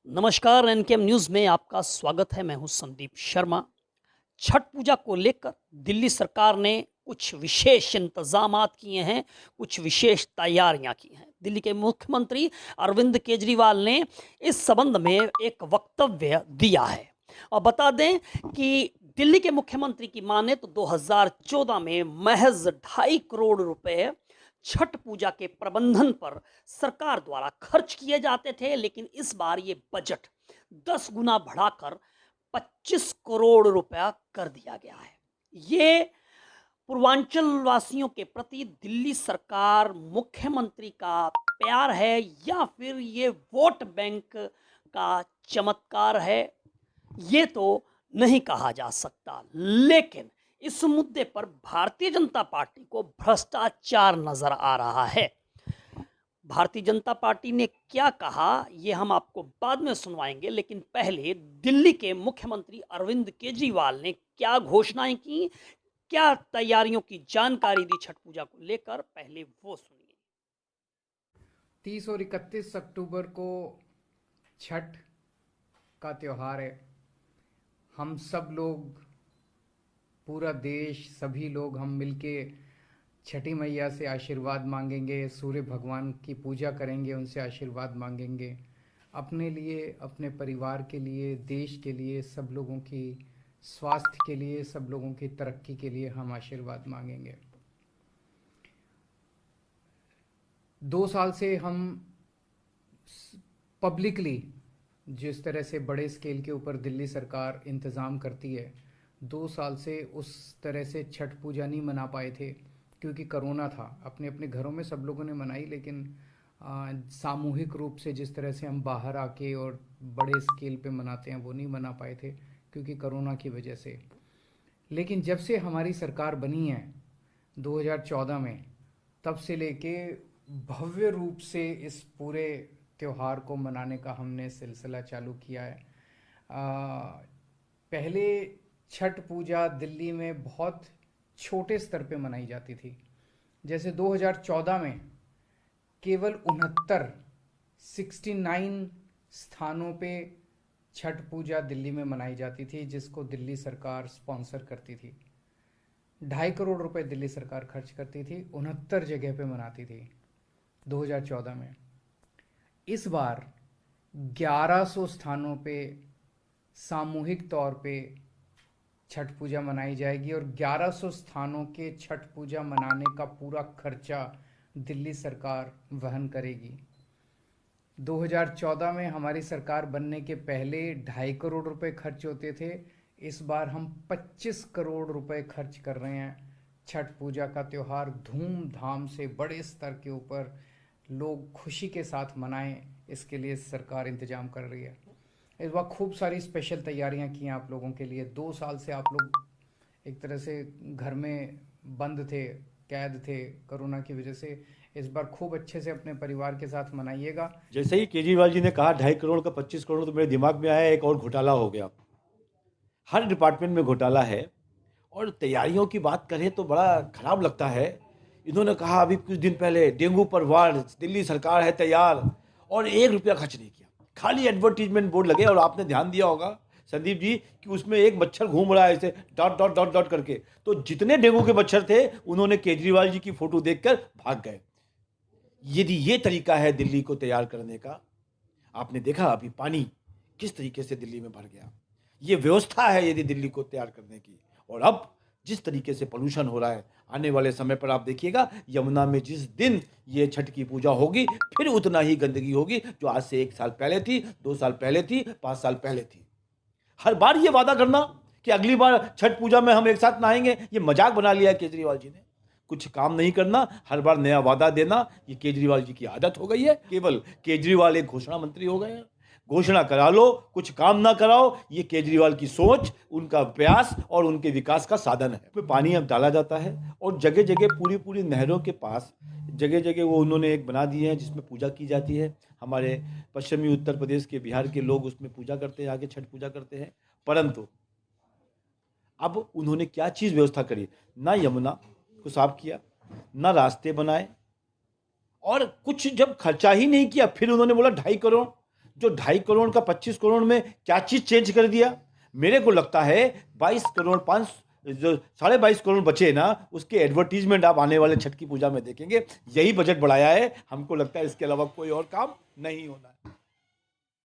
नमस्कार, एनकेएम न्यूज़ में आपका स्वागत है। मैं हूं संदीप शर्मा। छठ पूजा को लेकर दिल्ली सरकार ने कुछ विशेष इंतजामात किए हैं, कुछ विशेष तैयारियां की हैं। दिल्ली के मुख्यमंत्री अरविंद केजरीवाल ने इस संबंध में एक वक्तव्य दिया है। और बता दें कि दिल्ली के मुख्यमंत्री की माने तो 2014 में महज 2.5 करोड़ रुपए छठ पूजा के प्रबंधन पर सरकार द्वारा खर्च किए जाते थे, लेकिन इस बार ये बजट 10 गुना बढ़ाकर 25 करोड़ रुपया कर दिया गया है। ये पूर्वांचल वासियों के प्रति दिल्ली सरकार, मुख्यमंत्री का प्यार है या फिर ये वोट बैंक का चमत्कार है, ये तो नहीं कहा जा सकता। लेकिन इस मुद्दे पर भारतीय जनता पार्टी को भ्रष्टाचार नजर आ रहा है। भारतीय जनता पार्टी ने क्या कहा ये हम आपको बाद में सुनवाएंगे, लेकिन पहले दिल्ली के मुख्यमंत्री अरविंद केजरीवाल ने क्या घोषणाएं की, क्या तैयारियों की जानकारी दी छठ पूजा को लेकर, पहले वो सुनिए। 30 और 31 अक्टूबर को छठ का त्यौहार है। हम सब लोग, पूरा देश, सभी लोग हम मिलके छठी मैया से आशीर्वाद मांगेंगे, सूर्य भगवान की पूजा करेंगे, उनसे आशीर्वाद मांगेंगे। अपने लिए, अपने परिवार के लिए, देश के लिए, सब लोगों की स्वास्थ्य के लिए, सब लोगों की तरक्की के लिए हम आशीर्वाद मांगेंगे। 2 साल से हम पब्लिकली जिस तरह से बड़े स्केल के ऊपर दिल्ली सरकार इंतज़ाम करती है, 2 साल से उस तरह से छठ पूजा नहीं मना पाए थे क्योंकि कोरोना था। अपने अपने घरों में सब लोगों ने मनाई, लेकिन सामूहिक रूप से जिस तरह से हम बाहर आके और बड़े स्केल पे मनाते हैं वो नहीं मना पाए थे क्योंकि कोरोना की वजह से। लेकिन जब से हमारी सरकार बनी है 2014 में, तब से लेके भव्य रूप से इस पूरे त्यौहार को मनाने का हमने सिलसिला चालू किया है। पहले छठ पूजा दिल्ली में बहुत छोटे स्तर पे मनाई जाती थी। जैसे 2014 में केवल 69 स्थानों पे छठ पूजा दिल्ली में मनाई जाती थी, जिसको दिल्ली सरकार स्पॉन्सर करती थी। 2.5 करोड़ रुपए दिल्ली सरकार खर्च करती थी, 69 जगह पे मनाती थी 2014 में। इस बार 1100 स्थानों पे सामूहिक तौर पे छठ पूजा मनाई जाएगी और 1100 स्थानों के छठ पूजा मनाने का पूरा खर्चा दिल्ली सरकार वहन करेगी। 2014 में हमारी सरकार बनने के पहले 2.5 करोड़ रुपए खर्च होते थे। इस बार हम 25 करोड़ रुपए खर्च कर रहे हैं। छठ पूजा का त्यौहार धूमधाम से बड़े स्तर के ऊपर लोग खुशी के साथ मनाएं, इसके लिए सरकार इंतजाम कर रही है। इस बार खूब सारी स्पेशल तैयारियां की हैं आप लोगों के लिए। 2 साल से आप लोग एक तरह से घर में बंद थे, कैद थे कोरोना की वजह से। इस बार खूब अच्छे से अपने परिवार के साथ मनाइएगा। जैसे ही केजरीवाल जी ने कहा 2.5 करोड़ का 25 करोड़, तो मेरे दिमाग में आया एक और घोटाला हो गया। हर डिपार्टमेंट में घोटाला है। और तैयारियों की बात करें तो बड़ा खराब लगता है। इन्होंने कहा अभी कुछ दिन पहले डेंगू पर वार, दिल्ली सरकार है तैयार, और 1 रुपया खर्च नहीं किया। खाली एडवर्टीजमेंट बोर्ड लगे, और आपने ध्यान दिया होगा संदीप जी कि उसमें एक मच्छर घूम रहा है ऐसे डॉट डॉट डॉट डॉट करके। तो जितने डेंगू के मच्छर थे उन्होंने केजरीवाल जी की फोटो देखकर भाग गए। यदि ये तरीका है दिल्ली को तैयार करने का, आपने देखा अभी पानी किस तरीके से दिल्ली में भर गया। ये व्यवस्था है यदि दिल्ली को तैयार करने की। और अब जिस तरीके से पोल्यूशन हो रहा है, आने वाले समय पर आप देखिएगा यमुना में जिस दिन ये छठ की पूजा होगी फिर उतना ही गंदगी होगी जो आज से 1 साल पहले थी, 2 साल पहले थी, 5 साल पहले थी। हर बार ये वादा करना कि अगली बार छठ पूजा में हम एक साथ नहाएंगे, ये मजाक बना लिया है केजरीवाल जी ने। कुछ काम नहीं करना, हर बार नया वादा देना, ये केजरीवाल जी की आदत हो गई है। केवल केजरीवाल एक घोषणा मंत्री हो गए हैं। घोषणा करा लो, कुछ काम ना कराओ, ये केजरीवाल की सोच, उनका प्रयास और उनके विकास का साधन है। पानी अब डाला जाता है और जगह जगह पूरी पूरी नहरों के पास जगह जगह वो उन्होंने एक बना दिए हैं जिसमें पूजा की जाती है। हमारे पश्चिमी उत्तर प्रदेश के, बिहार के लोग उसमें पूजा करते हैं, आगे छठ पूजा करते हैं। परंतु अब उन्होंने क्या चीज़ व्यवस्था करी, ना यमुना को साफ किया, ना रास्ते बनाए, और कुछ जब खर्चा ही नहीं किया फिर उन्होंने बोला 2.5 करोड़। जो 2.5 करोड़ का 25 करोड़ में क्या चीज़ चेंज कर दिया? मेरे को लगता है 22 करोड़ 5 जो 22.5 करोड़ बचे ना, उसके एडवर्टीजमेंट आप आने वाले छठ की पूजा में देखेंगे। यही बजट बढ़ाया है, हमको लगता है इसके अलावा कोई और काम नहीं होना है।